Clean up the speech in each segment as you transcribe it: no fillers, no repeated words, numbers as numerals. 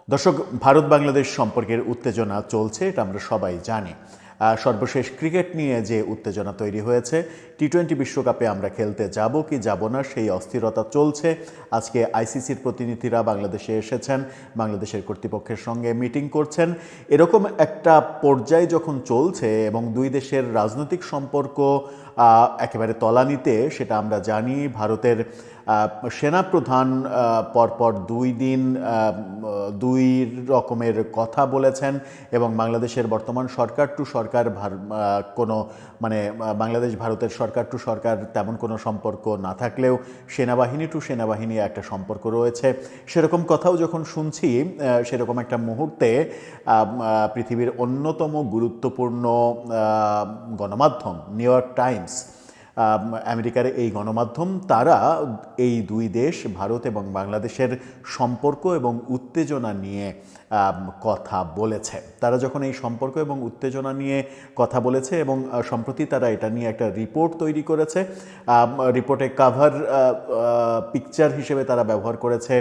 দর্শক, ভারত বাংলাদেশ সম্পর্কের উত্তেজনা চলছে, এটা আমরা সবাই জানি। সর্বশেষ ক্রিকেট নিয়ে যে উত্তেজনা তৈরি হয়েছে, টি-20 বিশ্বকাপে আমরা খেলতে যাব কি যাব না সেই অস্থিরতা চলছে। আজকে আইসিসির প্রতিনিধিরা বাংলাদেশে এসেছেন, বাংলাদেশের কর্তৃপক্ষের সঙ্গে মিটিং করছেন। এরকম একটা পর্যায় যখন চলছে এবং দুই দেশের রাজনৈতিক সম্পর্ক একেবারে তলানিতে, সেটা আমরা জানি। ভারতের সেনাপ্রধান পরপর 2 দিন 2 রকমের কথা বলেছেন এবং বাংলাদেশের বর্তমান সরকার টু সরকার কোনো বাংলাদেশ ভারতের সরকার টু সরকার তেমন কোনো সম্পর্ক না থাকলেও সেনাবাহিনী টু সেনাবাহিনী একটা সম্পর্ক রয়েছে। সেরকম কথাও যখন শুনছি, সেরকম একটা মুহূর্তে পৃথিবীর অন্যতম গুরুত্বপূর্ণ গণমাধ্যম নিউ ইয়র্ক টাইমস, আমেরিকার এই গণমাধ্যম, তারা এই দুই দেশ ভারত এবং বাংলাদেশের সম্পর্ক এবং উত্তেজনা নিয়ে কথা বলেছে। তারা যখন এই সম্পর্ক এবং উত্তেজনা নিয়ে কথা বলেছে এবং সম্প্রতি তারা এটা নিয়ে একটা রিপোর্ট তৈরি করেছে। রিপোর্টে কাভার পিকচার হিসেবে তারা ব্যবহার করেছে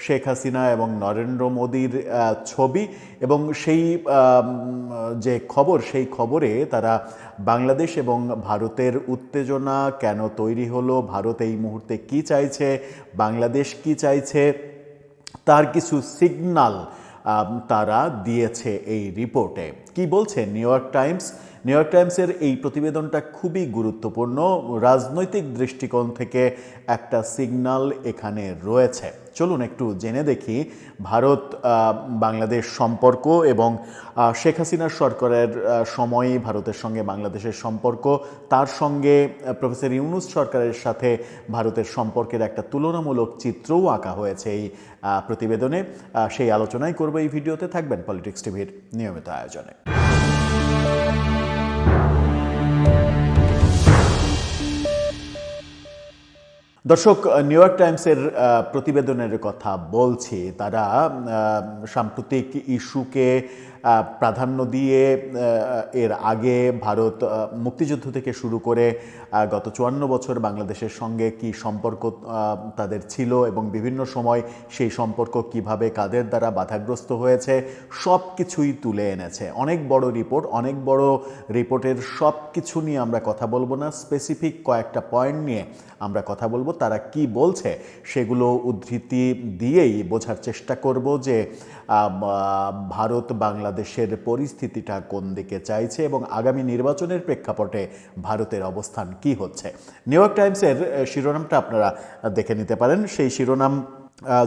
শেখ হাসিনা এবং নরেন্দ্র মোদির ছবি, এবং সেই যে খবর, সেই খবরে তারা বাংলাদেশ এবং ভারতের উত্তেজনা কেন তৈরি হলো, ভারত এই মুহূর্তে কি চাইছে, বাংলাদেশ কি চাইছে, তার কিছু সিগন্যাল তারা দিয়েছে এই রিপোর্টে। কি বলছে New York Times? New York টাইমসের এই প্রতিবেদনটা খুবই গুরুত্বপূর্ণ। রাজনৈতিক দৃষ্টিকোণ থেকে একটা সিগন্যাল এখানে রয়েছে। চলুন একটু জেনে দেখি ভারত বাংলাদেশ সম্পর্ক এবং শেখ হাসিনার সরকারের সময়ে ভারতের সঙ্গে বাংলাদেশের সম্পর্ক, তার সঙ্গে প্রফেসর ইউনূস সরকারের সাথে ভারতের সম্পর্কের একটা তুলনামূলক চিত্রও আঁকা হয়েছে এই প্রতিবেদনে। সেই আলোচনাই করব এই ভিডিওতে। থাকবেন পলিটিক্স টিভির নিয়মিত আয়োজনে। দর্শক, নিউ ইয়র্ক টাইমসের প্রতিবেদনের কথা বলছি। তারা সাম্প্রতিক ইস্যুকে প্রাধান্য দিয়ে এর আগে ভারত মুক্তিযুদ্ধ থেকে শুরু করে গত 54 বছর বাংলাদেশের সঙ্গে কি সম্পর্ক তাদের ছিল এবং বিভিন্ন সময় সেই সম্পর্ক কিভাবে কাদের দ্বারা বাধাগ্রস্ত হয়েছে, সব কিছুই তুলে এনেছে। অনেক বড় রিপোর্ট, অনেক বড় রিপোর্টের সব কিছু নিয়ে আমরা কথা বলবো না, স্পেসিফিক কয়েকটা পয়েন্ট নিয়ে আমরা কথা বলবো। তারা কি বলছে সেগুলো উদ্ধৃতি দিয়েই বোঝার চেষ্টা করব যে ভারত বাংলাদেশের পরিস্থিতিটা কোন দিকে চাইছে এবং আগামী নির্বাচনের প্রেক্ষাপটে ভারতের অবস্থান কি হচ্ছে। নিউ ইয়র্ক টাইমসের শিরোনামটা আপনারা দেখে নিতে পারেন। সেই শিরোনাম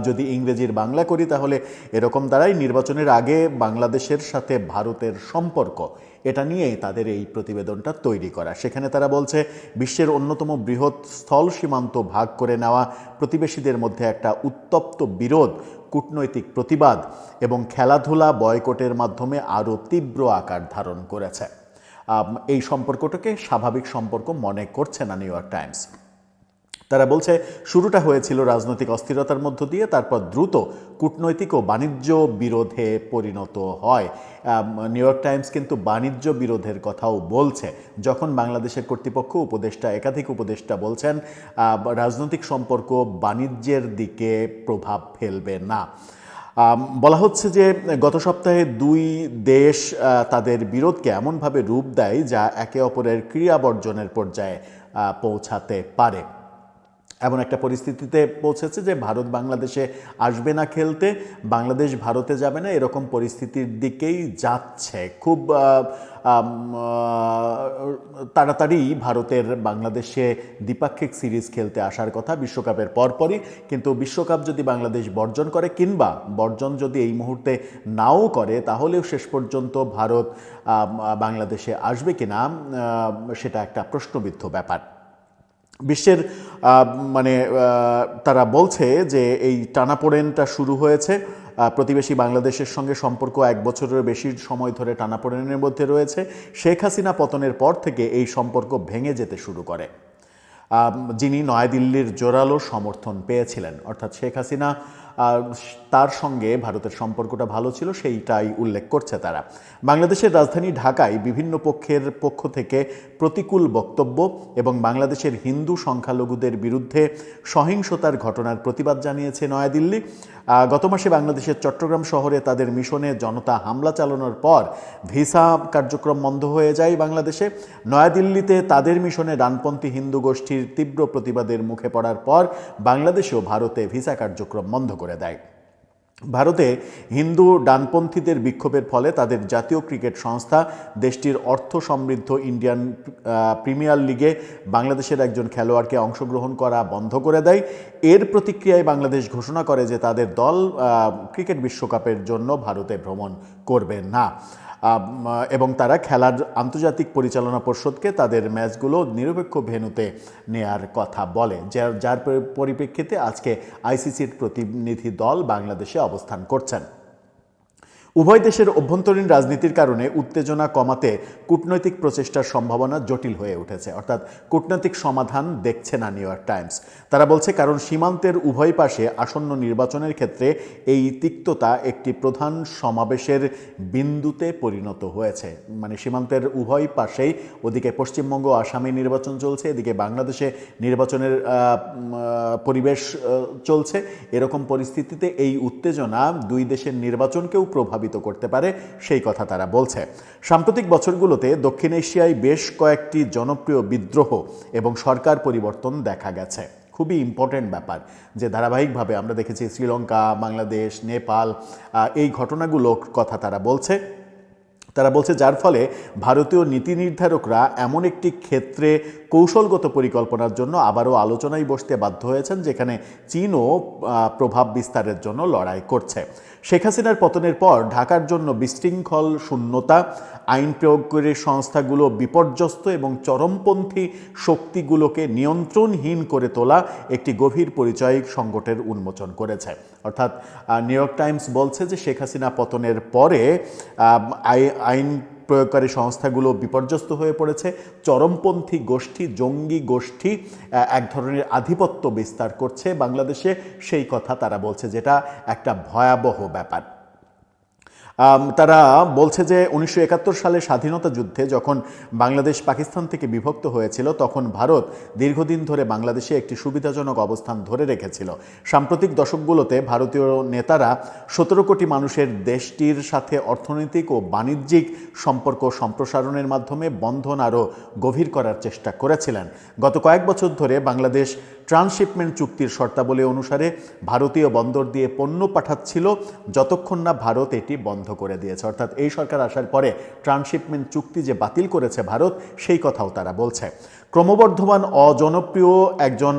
যদি ইংরেজির বাংলা করি তাহলে এরকম দাঁড়ায়: নির্বাচনের আগে বাংলাদেশের সাথে ভারতের সম্পর্ক। এটা নিয়েই তাদের এই প্রতিবেদনটা তৈরি করা। সেখানে তারা বলছে, বিশ্বের অন্যতম বৃহৎ স্থল সীমান্ত ভাগ করে নেওয়া, প্রতিবেশীদের মধ্যে একটা উত্তপ্ত বিরোধ, কূটনৈতিক প্রতিবাদ এবং খেলাধুলা বয়কটের মাধ্যমে আরও তীব্র আকার ধারণ করেছে। এই সম্পর্কটাকে স্বাভাবিক সম্পর্ক মনে করছে না নিউ ইয়র্ক টাইমস। তারা বলছে, শুরুটা হয়েছিল রাজনৈতিক অস্থিরতার মধ্য দিয়ে, তারপর দ্রুত কূটনৈতিক ও বাণিজ্য বিরোধে পরিণত হয়। নিউ ইয়র্ক টাইমস কিন্তু বাণিজ্য বিরোধের কথাও বলছে, যখন বাংলাদেশের কর্তৃপক্ষ একাধিক উপদেষ্টা বলছেন রাজনৈতিক সম্পর্ক বাণিজ্যের দিকে প্রভাব ফেলবে না। বলা হচ্ছে যে গত সপ্তাহে দুই দেশ তাদের বিরোধকে এমনভাবে রূপ দেয় যা একে অপরের ক্রিয়া বর্জনের পর্যায়ে পৌঁছাতে পারে। এমন একটা পরিস্থিতিতে পৌঁছেছে যে ভারত বাংলাদেশে আসবে না খেলতে, বাংলাদেশ ভারতে যাবে না, এরকম পরিস্থিতির দিকেই যাচ্ছে। খুব তাড়াতাড়ি ভারতের বাংলাদেশে দ্বিপাক্ষিক সিরিজ খেলতে আসার কথা বিশ্বকাপের পরপরই, কিন্তু বিশ্বকাপ যদি বাংলাদেশ বর্জন করে কিংবা বর্জন যদি এই মুহূর্তে নাও করে, তাহলেও শেষ পর্যন্ত ভারত বাংলাদেশে আসবে কিনা সেটা একটা প্রশ্নবিদ্ধ ব্যাপার। বিশ্বের তারা বলছে যে এই টানাপোড়েনটা শুরু হয়েছে, প্রতিবেশী বাংলাদেশের সঙ্গে সম্পর্ক 1 বছরের বেশি সময় ধরে টানাপোড়েনের মধ্যে রয়েছে। শেখ হাসিনা পতনের পর থেকে এই সম্পর্ক ভেঙে যেতে শুরু করে, যিনি নয়াদিল্লির জোরালো সমর্থন পেয়েছিলেন। অর্থাৎ শেখ হাসিনা তার সঙ্গে ভারতের সম্পর্কটা ভালো ছিল সেইটাই উল্লেখ করছে তারা। বাংলাদেশের রাজধানী ঢাকায় বিভিন্ন পক্ষের পক্ষ থেকে প্রতিকূল বক্তব্য এবং বাংলাদেশের হিন্দু সংখ্যালঘুদের বিরুদ্ধে সহিংসতার ঘটনার প্রতিবাদ জানিয়েছে নয়াদিল্লি। গত মাসে বাংলাদেশের চট্টগ্রাম শহরে তাদের মিশনে জনতা হামলা চালানোর পর ভিসা কার্যক্রম বন্ধ হয়ে যায় বাংলাদেশে। নয়াদিল্লিতে তাদের মিশনে ডানপন্থী হিন্দু গোষ্ঠীর তীব্র প্রতিবাদের মুখে পড়ার পর বাংলাদেশেও ভারতে ভিসা কার্যক্রম বন্ধ করে দেয়। ভারতে হিন্দু ডানপন্থীদের বিক্ষোভের ফলে তাদের জাতীয় ক্রিকেট সংস্থা দেশটির অর্থ সমৃদ্ধ ইন্ডিয়ান প্রিমিয়ার লিগে বাংলাদেশের একজন খেলোয়াড়কে অংশগ্রহণ করা বন্ধ করে দেয়। এর প্রতিক্রিয়ায় বাংলাদেশ ঘোষণা করে যে তাদের দল ক্রিকেট বিশ্বকাপের জন্য ভারতে ভ্রমণ করবে না এবং তারা খেলার আন্তর্জাতিক পরিচালনা পর্ষদকে তাদের ম্যাচগুলো নিরপেক্ষ ভেন্যুতে নেয়ার কথা বলে, যার পরিপ্রেক্ষিতে আজকে আইসিসির প্রতিনিধি দল বাংলাদেশে অবস্থান করছেন। উভয় দেশের অভ্যন্তরীণ রাজনীতির কারণে উত্তেজনা কমাতে কূটনৈতিক প্রচেষ্টার সম্ভাবনা জটিল হয়ে উঠেছে, অর্থাৎ কূটনৈতিক সমাধান দেখছে না নিউ ইয়র্ক টাইমস। তারা বলছে কারণ সীমান্তের উভয় পাশে আসন্ন নির্বাচনের ক্ষেত্রে এই তিক্ততা একটি প্রধান সমাবেশের বিন্দুতে পরিণত হয়েছে। মানে সীমান্তের উভয় পাশেই, ওদিকে পশ্চিমবঙ্গ আসামে নির্বাচন চলছে, এদিকে বাংলাদেশে নির্বাচনের পরিবেশ চলছে। এরকম পরিস্থিতিতে এই উত্তেজনা দুই দেশের নির্বাচনকেও প্রভাবিত করতে পারে, সেই কথা তারা বলছে। সাম্প্রতিক বছরগুলোতে দক্ষিণ এশিয়ায় বেশ কয়েকটি জনপ্রিয় বিদ্রোহ এবং সরকার পরিবর্তন দেখা গেছে। খুবই ইম্পর্টেন্ট ব্যাপার যে ধারাবাহিকভাবে আমরা দেখেছি শ্রীলঙ্কা, বাংলাদেশ, নেপাল, এই ঘটনাগুলোর কথা তারা বলছে। যার ফলে ভারতীয় নীতি নির্ধারকরা এমন একটি ক্ষেত্রে কৌশলগত পরিকল্পনার জন্য আবারও আলোচনায় বসতে বাধ্য হয়েছেন, যেখানে চীনও প্রভাব বিস্তারের জন্য লড়াই করছে। শেখ হাসিনার পতনের পর ঢাকার জন্য বিশৃঙ্খল শূন্যতা, আইন প্রয়োগকারী সংস্থাগুলো বিপর্যস্ত এবং চরমপন্থী শক্তিগুলোকে নিয়ন্ত্রণহীন করে তোলা একটি গভীর পরিচয়িক সংকটের উন্মোচন করেছে। অর্থাৎ নিউ ইয়র্ক টাইমস বলছে যে শেখ হাসিনা পতনের পরে আইন প্রয়োগকারী সংস্থাগুলো বিপর্যস্ত হয়ে পড়েছে, চরমপন্থী গোষ্ঠী, জঙ্গি গোষ্ঠী এক ধরনের আধিপত্য বিস্তার করছে বাংলাদেশে, সেই কথা তারা বলছে, যেটা একটা ভয়াবহ ব্যাপার। তারা বলছে যে 1971 সালে স্বাধীনতা যুদ্ধে যখন বাংলাদেশ পাকিস্তান থেকে বিভক্ত হয়েছিল, তখন ভারত দীর্ঘদিন ধরে বাংলাদেশে একটি সুবিধাজনক অবস্থান ধরে রেখেছিল। সাম্প্রতিক দশকগুলোতে ভারতীয় নেতারা 17 কোটি মানুষের দেশটির সাথে অর্থনৈতিক ও বাণিজ্যিক সম্পর্ক সম্প্রসারণের মাধ্যমে বন্ধন আরও গভীর করার চেষ্টা করেছিলেন। গত কয়েক বছর ধরে বাংলাদেশ ট্রান্সশিপমেন্ট চুক্তির শর্তাবলী অনুসারে ভারতীয় বন্দর দিয়ে পণ্য পাঠাচ্ছিল, যতক্ষণ না ভারত এটি বন্ধ করে দিয়েছে। অর্থাৎ এই সরকার আসার পরে ট্রান্সশিপমেন্ট চুক্তি যে বাতিল করেছে ভারত, সেই কথাও তারা বলছে। ক্রমবর্ধমান অজনপ্রিয় একজন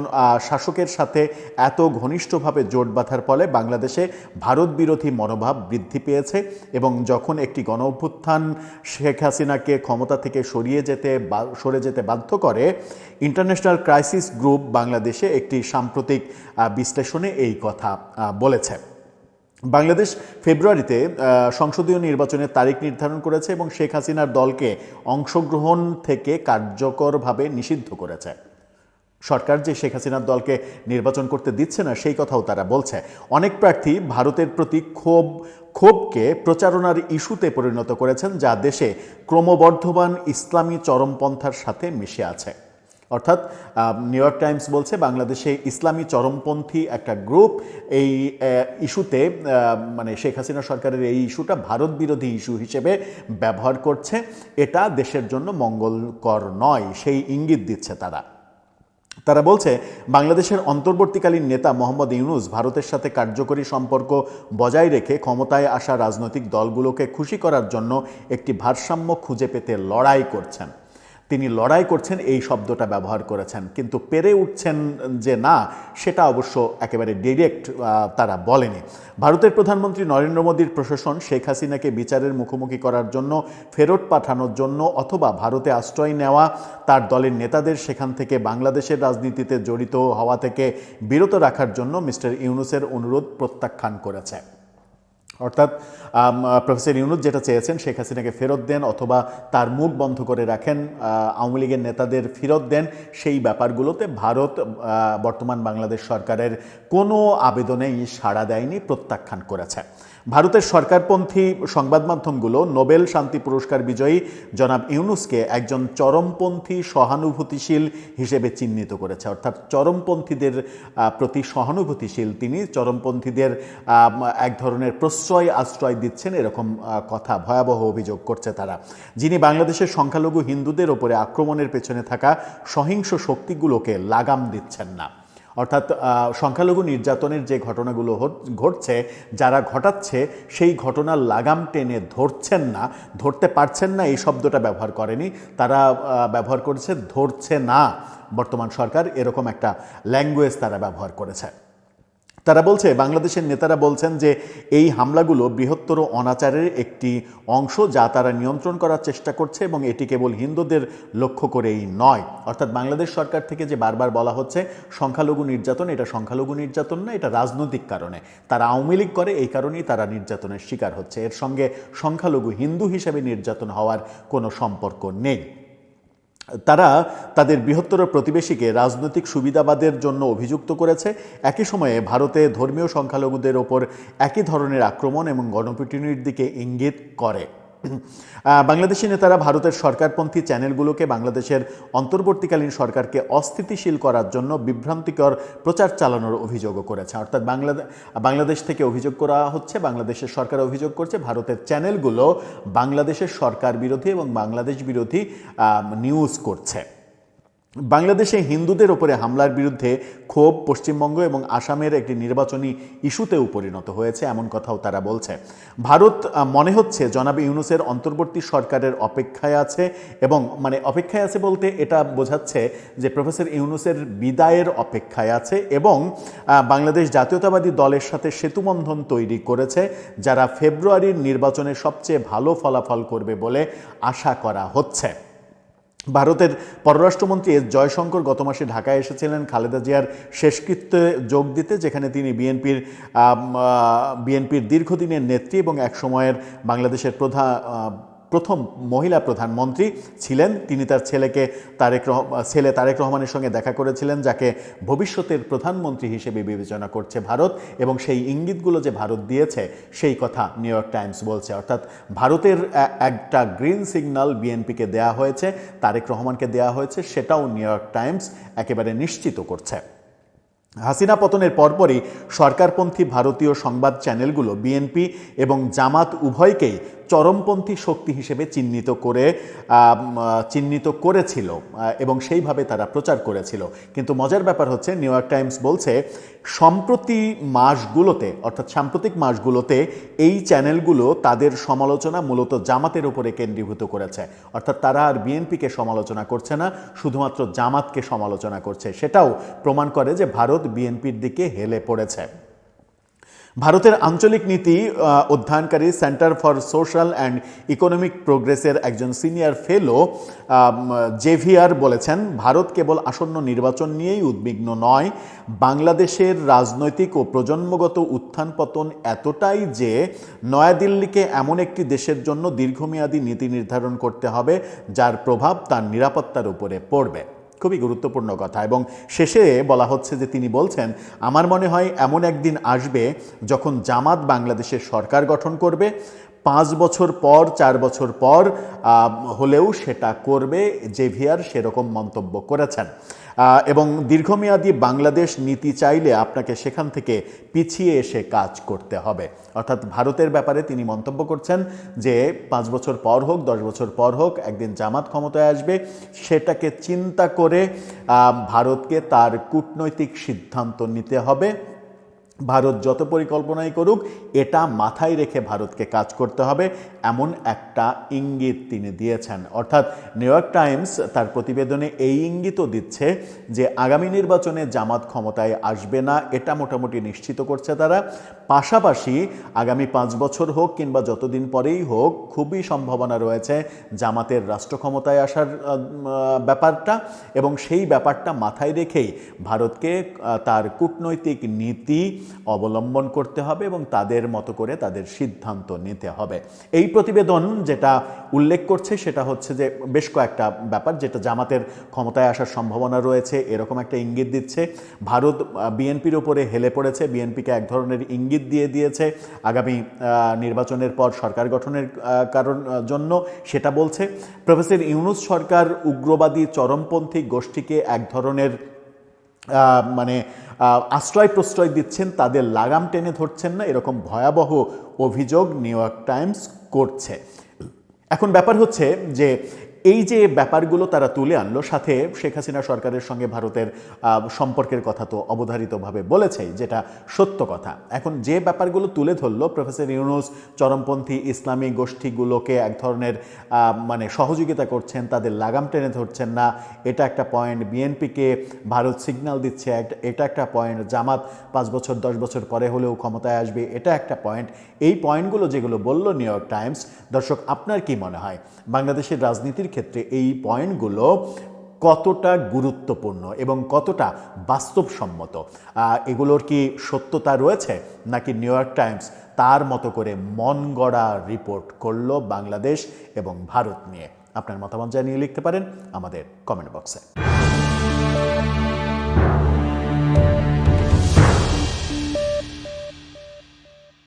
শাসকের সাথে এত ঘনিষ্ঠভাবে জোট বাঁধার ফলে বাংলাদেশে ভারত বিরোধী মনোভাব বৃদ্ধি পেয়েছে এবং যখন একটি গণঅভ্যুত্থান শেখ হাসিনাকে ক্ষমতা থেকে সরে যেতে বাধ্য করে, ইন্টারন্যাশনাল ক্রাইসিস গ্রুপ বাংলাদেশে একটি সাম্প্রতিক বিশ্লেষণে এই কথা বলেছে। বাংলাদেশ ফেব্রুয়ারিতে সংসদীয় নির্বাচনের তারিখ নির্ধারণ করেছে এবং শেখ হাসিনার দলকে অংশগ্রহণ থেকে কার্যকরভাবে নিষিদ্ধ করেছে। সরকার যে শেখ হাসিনার দলকে নির্বাচন করতে দিচ্ছে না, সেই কথাও তারা বলছে। অনেক প্রার্থী ভারতের প্রতি ক্ষোভকে প্রচারণার ইস্যুতে পরিণত করেছেন, যা দেশে ক্রমবর্ধমান ইসলামী চরমপন্থার সাথে মিশে আছে। অর্থাৎ নিউ ইয়র্ক টাইমস বলছে বাংলাদেশে ইসলামী চরমপন্থী একটা গ্রুপ এই ইস্যুতে, মানে শেখ হাসিনা সরকারের এই ইস্যুটা ভারত বিরোধী ইস্যু হিসেবে ব্যবহার করছে। এটা দেশের জন্য মঙ্গলকর নয়, সেই ইঙ্গিত দিচ্ছে তারা বলছে বাংলাদেশের অন্তর্বর্তীকালীন নেতা মোহাম্মদ ইউনূস ভারতের সাথে কার্যকরী সম্পর্ক বজায় রেখে ক্ষমতায় আসা রাজনৈতিক দলগুলোকে খুশি করার জন্য একটি ভারসাম্য খুঁজে পেতে লড়াই করছেন। তিনি লড়াই করছেন এই শব্দটা ব্যবহার করেছেন, কিন্তু পেরে উঠছেন যে না, সেটা অবশ্য একেবারে ডিরেক্ট তারা বলেনি। ভারতের প্রধানমন্ত্রী নরেন্দ্র মোদীর প্রশাসন শেখ হাসিনাকে বিচারের মুখোমুখি করার জন্য, ফেরত পাঠানোর জন্য অথবা ভারতে আশ্রয় নেওয়া তার দলের নেতাদের সেখান থেকে বাংলাদেশের রাজনীতিতে জড়িত হওয়া থেকে বিরত রাখার জন্য মিস্টার ইউনূসের অনুরোধ প্রত্যাখ্যান করেছে। অর্থাৎ প্রফেসর ইউনূস যেটা চেয়েছেন শেখ হাসিনাকে ফেরত দেন অথবা তার মুখ বন্ধ করে রাখেন, আওয়ামী লীগের নেতাদের ফেরত দেন, সেই ব্যাপারগুলোতে ভারত বর্তমান বাংলাদেশ সরকারের কোনো আবেদনেই সাড়া দেয়নি, প্রত্যাখ্যান করেছে। ভারতের সরকারপন্থী সংবাদ মাধ্যমগুলো নোবেল শান্তি পুরস্কার বিজয়ী জনাব ইউনূসকে একজন চরমপন্থী সহানুভূতিশীল হিসেবে চিহ্নিত করেছে। অর্থাৎ চরমপন্থীদের প্রতি সহানুভূতিশীল তিনি, চরমপন্থীদের এক ধরনের প্রশ্রয় আশ্রয় দিচ্ছেন, এরকম কথা, ভয়াবহ অভিযোগ করছে তারা। যিনি বাংলাদেশের সংখ্যালঘু হিন্দুদের ওপরে আক্রমণের পেছনে থাকা সহিংস শক্তিগুলোকে লাগাম দিচ্ছেন না। অর্থাৎ সংখ্যালঘু নির্যাতনের যে ঘটনাগুলো ঘটছে, যারা ঘটাচ্ছে সেই ঘটনার লাগাম টেনে ধরছেন না, ধরতে পারছেন না, এই শব্দটা ব্যবহার করেনি তারা, ব্যবহার করেছে ধরছে না বর্তমান সরকার, এরকম একটা ল্যাঙ্গুয়েজ তারা ব্যবহার করেছে। তারা বলছে, বাংলাদেশের নেতারা বলছেন যে এই হামলাগুলো বৃহত্তর অনাচারের একটি অংশ যা তারা নিয়ন্ত্রণ করার চেষ্টা করছে এবং এটি কেবল হিন্দুদের লক্ষ্য করেই নয়। অর্থাৎ বাংলাদেশ সরকার থেকে যে বারবার বলা হচ্ছে সংখ্যালঘু নির্যাতন, এটা সংখ্যালঘু নির্যাতন না, এটা রাজনৈতিক কারণে তারা আওয়ামী লীগ করে, এই কারণেই তারা নির্যাতনের শিকার হচ্ছে, এর সঙ্গে সংখ্যালঘু হিন্দু হিসেবে নির্যাতন হওয়ার কোনো সম্পর্ক নেই। তারা তাদের বৃহত্তর প্রতিবেশীকে রাজনৈতিক সুবিধাবাদের জন্য অভিযুক্ত করেছে। একই সময়ে ভারতে ধর্মীয় সংখ্যালঘুদের ওপর একই ধরনের আক্রমণ এবং গণপিটুনির দিকে ইঙ্গিত করে। বাংলাদেশি নেতারা ভারতের সরকারপন্থী চ্যানেলগুলোকে বাংলাদেশের অন্তর্বর্তীকালীন সরকারকে অস্থিতিশীল করার জন্য বিভ্রান্তিকর প্রচার চালানোর অভিযোগও করেছে। অর্থাৎ বাংলাদেশ থেকে অভিযোগ করা হচ্ছে, বাংলাদেশের সরকার অভিযোগ করছে ভারতের চ্যানেলগুলো বাংলাদেশের সরকার বিরোধী এবং বাংলাদেশ বিরোধী নিউজ করছে। বাংলাদেশে হিন্দুদের ওপরে হামলার বিরুদ্ধে ক্ষোভ পশ্চিমবঙ্গ এবং আসামের একটি নির্বাচনী ইস্যুতেও পরিণত হয়েছে, এমন কথাও তারা বলছে। ভারত মনে হচ্ছে জনাব ইউনূসের অন্তর্বর্তী সরকারের অপেক্ষায় আছে, এবং মানে অপেক্ষায় আছে বলতে এটা বোঝাচ্ছে যে প্রফেসর ইউনূসের বিদায়ের অপেক্ষায় আছে, এবং বাংলাদেশ জাতীয়তাবাদী দলের সাথে সেতুবন্ধন তৈরি করেছে, যারা ফেব্রুয়ারির নির্বাচনে সবচেয়ে ভালো ফলাফল করবে বলে আশা করা হচ্ছে। ভারতের পররাষ্ট্রমন্ত্রী এস জয়শঙ্কর গত মাসে ঢাকায় এসেছিলেন খালেদা জিয়ার শেষকৃত্যে যোগ দিতে, যেখানে তিনি বিএনপির দীর্ঘদিনের নেত্রী এবং এক সময়ের বাংলাদেশের প্রথম মহিলা প্রধানমন্ত্রী ছিলেন। তিনি তার ছেলে তারেক রহমানের সঙ্গে দেখা করেছিলেন, যাকে ভবিষ্যতের প্রধানমন্ত্রী হিসেবে বিবেচনা করছে ভারত, এবং সেই ইঙ্গিতগুলো যে ভারত দিয়েছে সেই কথা নিউ ইয়র্ক টাইমস বলছে। অর্থাৎ ভারতের একটা গ্রিন সিগন্যাল বিএনপিকে দেয়া হয়েছে, তারেক রহমানকে দেয়া হয়েছে, সেটাও নিউ ইয়র্ক টাইমস একেবারে নিশ্চিত করছে। হাসিনা পতনের পরপরই সরকারপন্থী ভারতীয় সংবাদ চ্যানেলগুলো বিএনপি এবং জামাত উভয়কেই চরমপন্থী শক্তি হিসেবে চিহ্নিত করেছিল এবং সেইভাবে তারা প্রচার করেছিল। কিন্তু মজার ব্যাপার হচ্ছে, নিউ ইয়র্ক টাইমস বলছে সাম্প্রতিক মাসগুলোতে এই চ্যানেলগুলো তাদের সমালোচনা মূলত জামাতের উপরে কেন্দ্রীভূত করেছে। অর্থাৎ তারা আর বিএনপিকে সমালোচনা করছে না, শুধুমাত্র জামাতকে সমালোচনা করছে। সেটাও প্রমাণ করে যে ভারত বিএনপির দিকে হেলে পড়েছে। ভারতের আঞ্চলিক নীতি অধ্যয়নকারী centre for social and economic প্রোগ্রেসের একজন সিনিয়র ফেলো জেভিয়ার বলেছেন, ভারত কেবল আসন্ন নির্বাচন নিয়েই উদ্বিগ্ন নয়, বাংলাদেশের রাজনৈতিক ও প্রজন্মগত উত্থান পতন এতটাই যে নয়াদিল্লিকে এমন একটি দেশের জন্য দীর্ঘমেয়াদী নীতি নির্ধারণ করতে হবে যার প্রভাব তার নিরাপত্তার উপরে পড়বে। খুবই গুরুত্বপূর্ণ কথা। এবং শেষে বলা হচ্ছে যে তিনি বলছেন, আমার মনে হয় এমন একদিন আসবে যখন জামাত বাংলাদেশের সরকার গঠন করবে, 5 বছর পর 4 বছর পর হলেও সেটা করবে। জেভিয়ার সেরকম মন্তব্য করেছেন। এবং দীর্ঘমেয়াদী বাংলাদেশ নীতি চাইলে আপনাকে সেখান থেকে পিছিয়ে এসে কাজ করতে হবে। অর্থাৎ ভারতের ব্যাপারে তিনি মন্তব্য করছেন যে 5 বছর পর হোক, 10 বছর পর হোক, একদিন জামাত ক্ষমতায় আসবে, সেটাকে চিন্তা করে ভারতকে তার কূটনৈতিক সিদ্ধান্ত নিতে হবে। ভারত যত পরিকল্পনাই করুক, এটা মাথায় রেখে ভারতকে কাজ করতে হবে, এমন একটা ইঙ্গিত তিনি দিয়েছেন। অর্থাৎ নিউ ইয়র্ক টাইমস তার প্রতিবেদনে এই ইঙ্গিতও দিচ্ছে যে আগামী নির্বাচনে জামাত ক্ষমতায় আসবে না, এটা মোটামুটি নিশ্চিত করছে তারা। পাশাপাশি আগামী 5 বছর হোক কিংবা যতদিন পরেই হোক, খুবই সম্ভাবনা রয়েছে জামাতের রাষ্ট্র ক্ষমতায় আসার ব্যাপারটা, এবং সেই ব্যাপারটা মাথায় রেখেই ভারতকে তার কূটনৈতিক নীতি অবলম্বন করতে হবে এবং তাদের মতো করে তাদের সিদ্ধান্ত নিতে হবে। এই প্রতিবেদন যেটা উল্লেখ করছে সেটা হচ্ছে যে বেশ কয়েকটা ব্যাপার, যেটা জামাতের ক্ষমতায় আসার সম্ভাবনা রয়েছে এরকম একটা ইঙ্গিত দিচ্ছে। ভারত বিএনপির ওপরে হেলে পড়েছে, বিএনপিকে এক ধরনের ইঙ্গিত দিয়ে দিয়েছে আগামী নির্বাচনের পর সরকার গঠনের জন্য, সেটা বলছে। প্রফেসর ইউনূস সরকার উগ্রবাদী চরমপন্থী গোষ্ঠীকে এক ধরনের মানে আশ্রয় প্রশ্রয় দিচ্ছেন, তাদের লাগাম টেনে ধরছেন না, এরকম ভয়াবহ অভিযোগ নিউ ইয়র্ক টাইমস করছে। এখন ব্যাপার হচ্ছে যে এই যে ব্যাপারগুলো তারা তুলে আনলো, সাথে শেখ হাসিনা সরকারের সঙ্গে ভারতের সম্পর্কের কথা তো অবধারিতভাবে বলেছেই, যেটা সত্য কথা। এখন যে ব্যাপারগুলো তুলে ধরলো, প্রফেসর ইউনূস চরমপন্থী ইসলামী গোষ্ঠীগুলোকে এক ধরনের মানে সহযোগিতা করছেন, তাদের লাগাম টেনে ধরছেন না, এটা একটা পয়েন্ট। বিএনপিকে ভারত সিগন্যাল দিচ্ছে, এটা একটা পয়েন্ট। জামাত 5 বছর 10 বছর পরে হলেও ক্ষমতায় আসবে, এটা একটা পয়েন্ট। এই পয়েন্টগুলো যেগুলো বললো নিউ ইয়র্ক টাইমস, দর্শক আপনার কি মনে হয় বাংলাদেশের রাজনীতির ক্ষেত্রে এই পয়েন্টগুলো কতটা গুরুত্বপূর্ণ এবং কতটা বাস্তবসম্মত? এগুলোর কি সত্যতা রয়েছে, নাকি নিউ ইয়র্ক টাইমস তার মতো করে মন গড়া রিপোর্ট করলো বাংলাদেশ এবং ভারত নিয়ে? আপনার মতামত জানিয়ে লিখতে পারেন আমাদের কমেন্ট বক্সে।